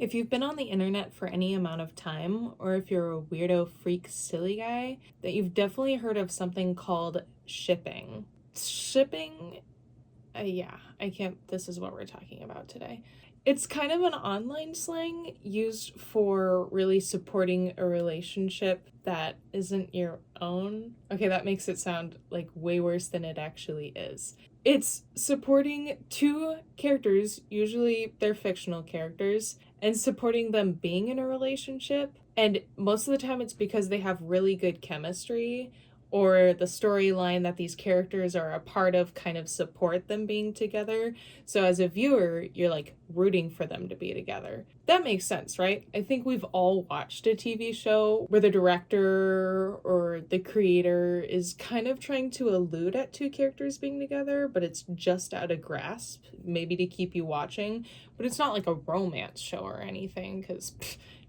If you've been on the internet for any amount of time, or if you're a weirdo freak silly guy, that you've definitely heard of something called shipping. Shipping, this is what we're talking about today. It's kind of an online slang used for really supporting a relationship that isn't your own. Okay, that makes it sound like way worse than it actually is. It's supporting two characters, usually they're fictional characters, and supporting them being in a relationship. And most of the time it's because they have really good chemistry, or the storyline that these characters are a part of kind of support them being together. So as a viewer, you're like rooting for them to be together. That makes sense, right? I think we've all watched a TV show where the director or the creator is kind of trying to allude at two characters being together, but it's just out of grasp, maybe to keep you watching. But it's not like a romance show or anything, because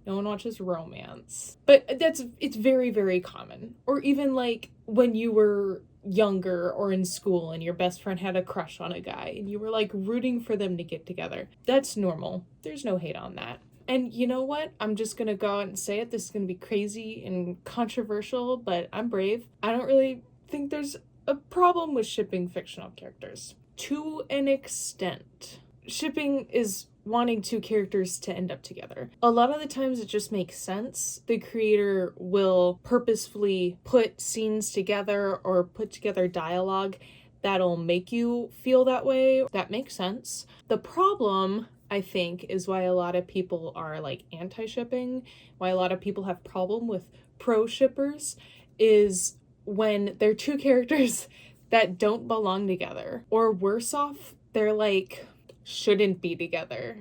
no one watches romance. But it's very, very common. Or even like when you were younger or in school and your best friend had a crush on a guy and you were like rooting for them to get together. That's normal. There's no hate on that. And you know what? I'm just gonna go out and say it. This is gonna be crazy and controversial, but I'm brave. I don't really think there's a problem with shipping fictional characters. To an extent. Shipping is wanting two characters to end up together. A lot of the times it just makes sense. The creator will purposefully put scenes together or put together dialogue that'll make you feel that way. That makes sense. The problem, I think, is why a lot of people are like anti-shipping, why a lot of people have problem with pro-shippers, is when they're two characters that don't belong together. Or worse off, they're like shouldn't be together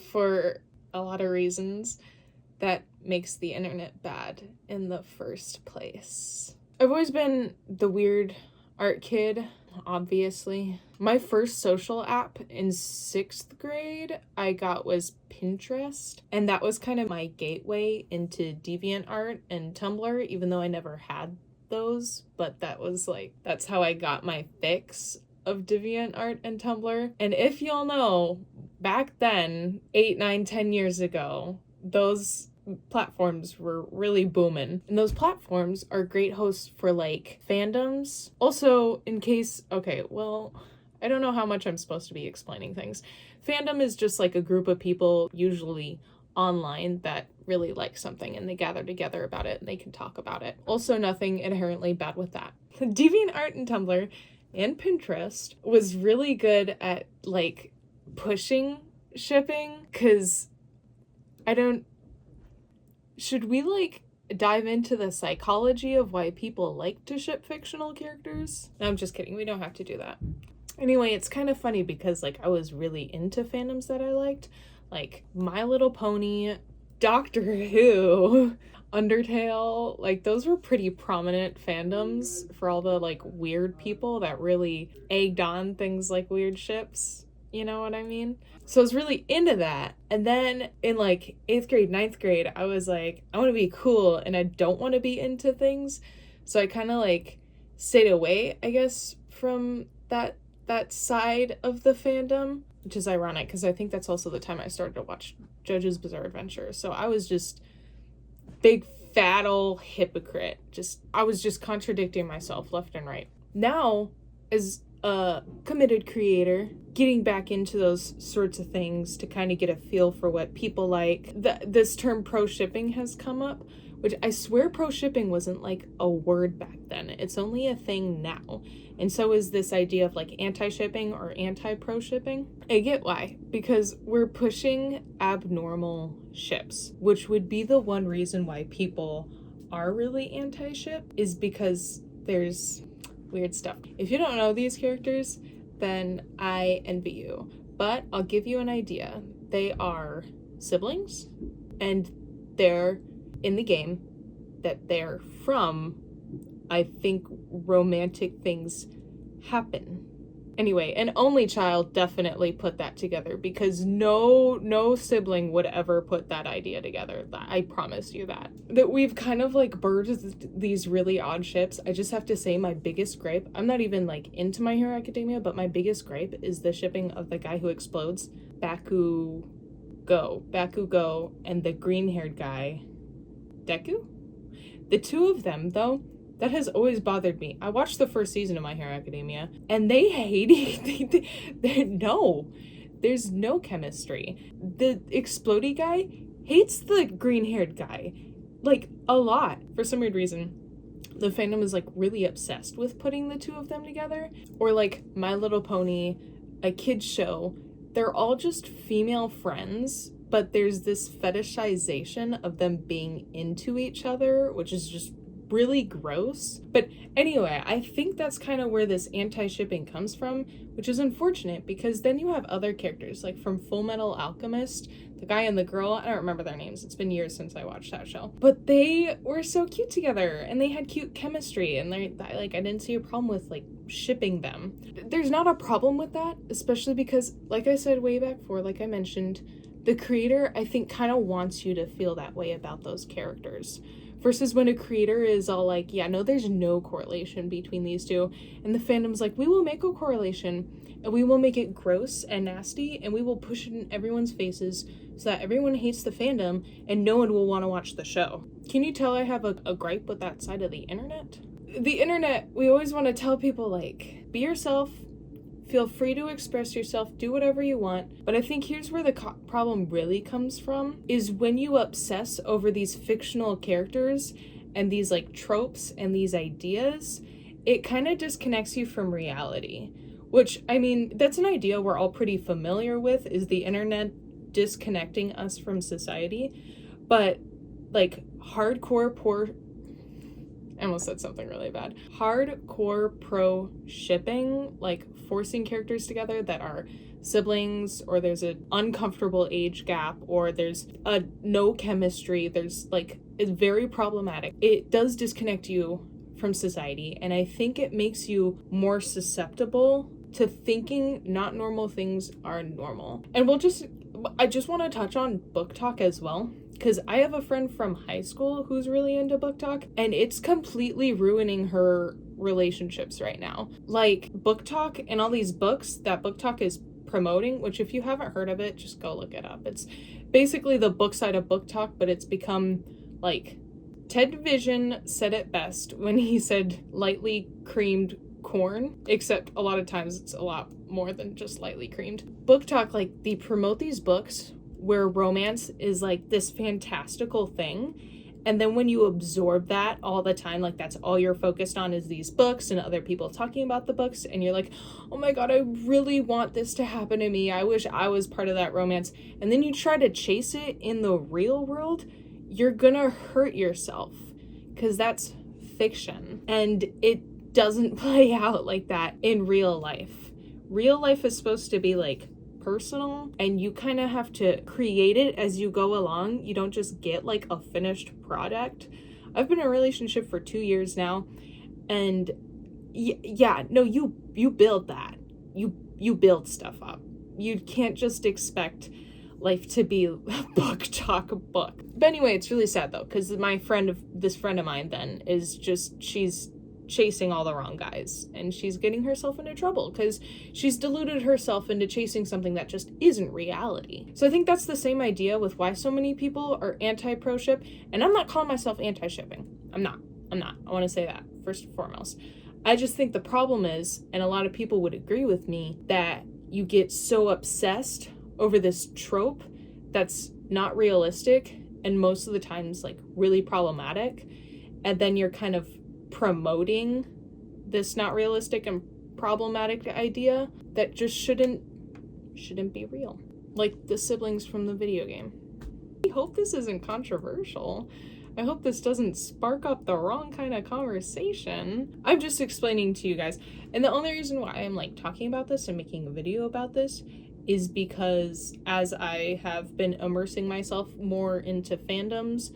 for a lot of reasons that makes the internet bad in the first place. I've always been the weird art kid, obviously. My first social app in 6th grade I got was Pinterest, and that was kind of my gateway into DeviantArt and Tumblr, even though I never had those, but that's how I got my fix of DeviantArt and Tumblr. And if y'all know, back then, 8, 9, 10 years ago, those platforms were really booming. And those platforms are great hosts for like fandoms. Also, I don't know how much I'm supposed to be explaining things. Fandom is just like a group of people, usually online, that really like something and they gather together about it and they can talk about it. Also, nothing inherently bad with that. DeviantArt and Tumblr and Pinterest was really good at like pushing shipping, because should we like dive into the psychology of why people like to ship fictional characters? No, I'm just kidding. We don't have to do that. Anyway, it's kind of funny because like I was really into fandoms that I liked, like My Little Pony, Doctor Who, Undertale. Like those were pretty prominent fandoms for all the like weird people that really egged on things like weird ships. You know what I mean? So I was really into that. And then in like 8th grade, 9th grade, I was like, I want to be cool and I don't want to be into things. So I kind of like stayed away, I guess, from that side of the fandom, which is ironic because I think that's also the time I started to watch JoJo's Bizarre Adventure. So I was just big fat ol' hypocrite. I was just contradicting myself left and right. Now, as a committed creator, getting back into those sorts of things to kind of get a feel for what people like, this term pro-shipping has come up, which I swear pro-shipping wasn't like a word back then. It's only a thing now. And so is this idea of like anti-shipping or anti-pro-shipping. I get why, because we're pushing abnormal ships, which would be the one reason why people are really anti-ship, is because there's weird stuff. If you don't know these characters, then I envy you. But I'll give you an idea. They are siblings, and they're in the game that they're from, I think romantic things happen. Anyway, an only child definitely put that together, because no sibling would ever put that idea together. I promise you that. That we've kind of like birthed these really odd ships. I just have to say my biggest gripe, I'm not even like into My Hero Academia, but my biggest gripe is the shipping of the guy who explodes, Baku Bakugo, and the green-haired guy, Deku? The two of them, though, that has always bothered me. I watched the first season of My Hero Academia, and they hate no, there's no chemistry. The explodey guy hates the green-haired guy, like, a lot. For some weird reason, the fandom is, like, really obsessed with putting the two of them together. Or, like, My Little Pony, a kid's show, they're all just female friends, but there's this fetishization of them being into each other, which is just really gross. But anyway, I think that's kind of where this anti-shipping comes from, which is unfortunate because then you have other characters, like from Full Metal Alchemist, the guy and the girl, I don't remember their names, it's been years since I watched that show, but they were so cute together and they had cute chemistry, and I didn't see a problem with like shipping them. There's not a problem with that, especially because, like I said way back before, like I mentioned, the creator, I think, kind of wants you to feel that way about those characters. Versus when a creator is all like, yeah, no, there's no correlation between these two. And the fandom's like, we will make a correlation, and we will make it gross and nasty, and we will push it in everyone's faces so that everyone hates the fandom and no one will want to watch the show. Can you tell I have a gripe with that side of the internet? The internet, we always want to tell people, like, be yourself, feel free to express yourself, do whatever you want. But I think here's where the problem really comes from, is when you obsess over these fictional characters and these like tropes and these ideas, it kind of disconnects you from reality. Which, I mean, that's an idea we're all pretty familiar with, is the internet disconnecting us from society. But like I almost said something really bad. Hardcore pro shipping, like forcing characters together that are siblings, or there's an uncomfortable age gap, or there's a no chemistry, there's like, it's very problematic. It does disconnect you from society, and I think it makes you more susceptible to thinking not normal things are normal. And I just want to touch on book talk as well, because I have a friend from high school who's really into book talk, and it's completely ruining her relationships right now. Like, book talk and all these books that book talk is promoting, which if you haven't heard of it, just go look it up. It's basically the book side of book talk, but it's become like, Ted Vision said it best when he said lightly creamed corn, except a lot of times it's a lot more than just lightly creamed. Book talk, like, they promote these books where romance is like this fantastical thing, and then when you absorb that all the time, like that's all you're focused on is these books and other people talking about the books, and you're like, oh my god, I really want this to happen to me, I wish I was part of that romance, and then you try to chase it in the real world, you're gonna hurt yourself, because that's fiction, and it doesn't play out like that in real life. Real life is supposed to be like personal, and you kind of have to create it as you go along. You don't just get like a finished product. I've been in a relationship for 2 years now, and you build that. You build stuff up. You can't just expect life to be a book talk book. But anyway, it's really sad though, because this friend of mine then is just, she's chasing all the wrong guys, and she's getting herself into trouble because she's deluded herself into chasing something that just isn't reality. So I think that's the same idea with why so many people are anti-pro ship, and I'm not calling myself anti-shipping. I'm not. I want to say that first and foremost. I just think the problem is, and a lot of people would agree with me, that you get so obsessed over this trope that's not realistic and most of the times like really problematic, and then you're kind of promoting this not realistic and problematic idea that just shouldn't be real, like the siblings from the video game. I hope this isn't controversial. I hope this doesn't spark up the wrong kind of conversation. I'm just explaining to you guys, and the only reason why I'm like talking about this and making a video about this is because as I have been immersing myself more into fandoms,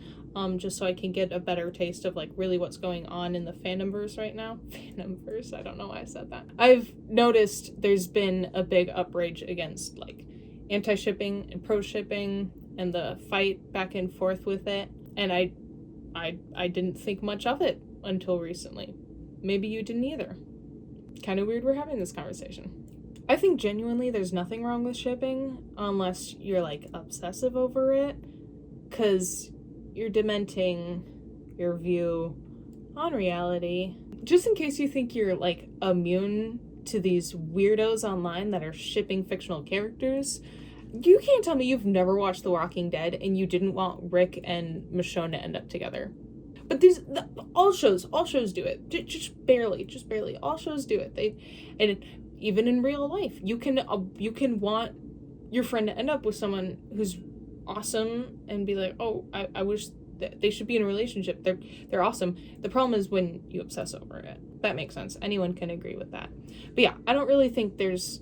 just so I can get a better taste of like really what's going on in the fandomverse right now. Fandomverse, I don't know why I said that. I've noticed there's been a big outrage against like anti-shipping and pro-shipping and the fight back and forth with it. And I didn't think much of it until recently. Maybe you didn't either. Kind of weird we're having this conversation. I think genuinely there's nothing wrong with shipping unless you're like obsessive over it, because you're dementing your view on reality. Just in case you think you're like immune to these weirdos online that are shipping fictional characters, you can't tell me you've never watched The Walking Dead and you didn't want Rick and Michonne to end up together. But all shows do it. Just barely. All shows do it. And even in real life, you can want your friend to end up with someone who's awesome and be like, oh, I wish that they should be in a relationship. They're awesome. The problem is when you obsess over it. That makes sense. Anyone can agree with that. But yeah, I don't really think there's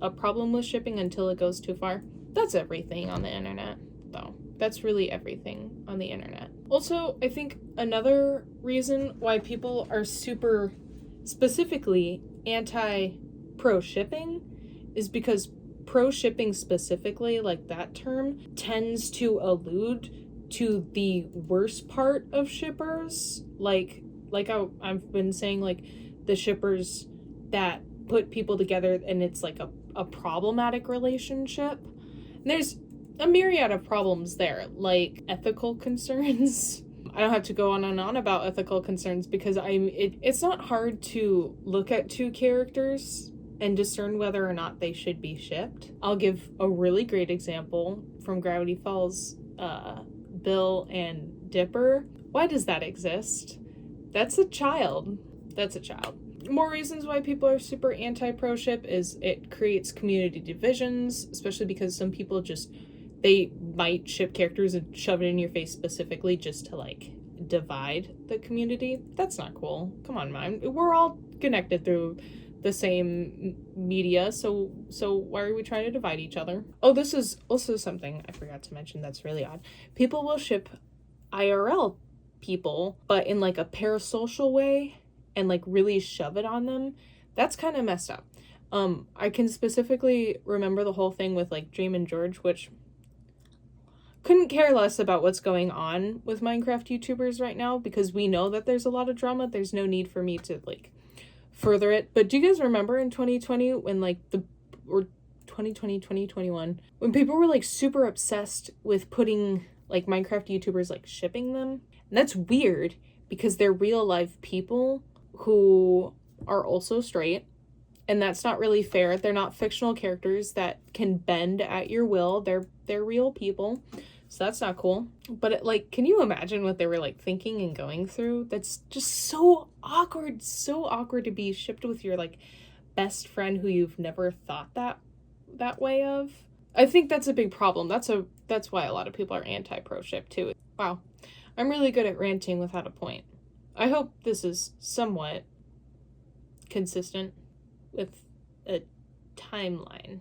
a problem with shipping until it goes too far. That's everything on the internet, though. That's really everything on the internet. Also, I think another reason why people are super specifically anti-pro shipping is because pro shipping specifically, like that term, tends to allude to the worst part of shippers. Like I've been saying, like the shippers that put people together and it's like a problematic relationship. And there's a myriad of problems there, like ethical concerns. I don't have to go on and on about ethical concerns because it's not hard to look at two characters and discern whether or not they should be shipped. I'll give a really great example from Gravity Falls, Bill and Dipper. Why does that exist? That's a child. More reasons why people are super anti-pro ship is it creates community divisions, especially because some people they might ship characters and shove it in your face specifically just to like divide the community. That's not cool. Come on, man. We're all connected through the same media, so why are we trying to divide each other? Oh, this is also something I forgot to mention that's really odd. People will ship IRL people, but in like a parasocial way and like really shove it on them. That's kind of messed up. I can specifically remember the whole thing with like Dream and George, which couldn't care less about what's going on with Minecraft YouTubers right now because we know that there's a lot of drama. There's no need for me to like further it. But do you guys remember in 2020 when like 2021 when people were like super obsessed with putting like Minecraft YouTubers like shipping them? And that's weird because they're real life people who are also straight, and that's not really fair. They're not fictional characters that can bend at your will. They're real people. So that's not cool. But can you imagine what they were like thinking and going through? That's just so awkward to be shipped with your like best friend who you've never thought that way of. I think that's a big problem. That's why a lot of people are anti-pro ship too. Wow. I'm really good at ranting without a point. I hope this is somewhat consistent with a timeline.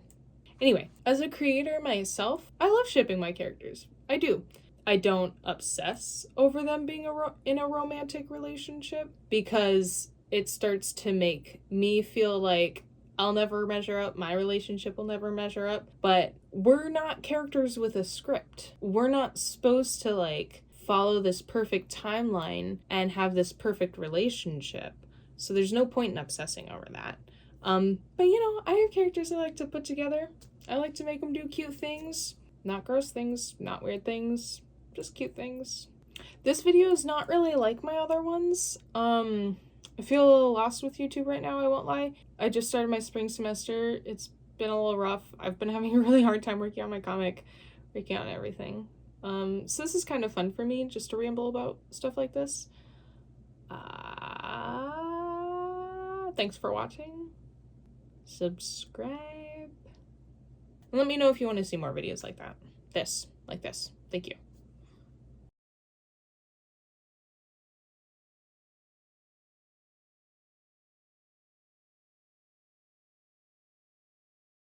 Anyway, as a creator myself, I love shipping my characters. I do. I don't obsess over them being in a romantic relationship because it starts to make me feel like I'll never measure up, my relationship will never measure up, but we're not characters with a script. We're not supposed to like follow this perfect timeline and have this perfect relationship. So there's no point in obsessing over that. But you know, I have characters I like to put together. I like to make them do cute things. Not gross things, not weird things, just cute things. This video is not really like my other ones. I feel a little lost with YouTube right now, I won't lie. I just started my spring semester. It's been a little rough. I've been having a really hard time working on my comic, working on everything. So this is kind of fun for me, just to ramble about stuff like this. Thanks for watching. Subscribe. And let me know if you want to see more videos like that. Like this. Thank you.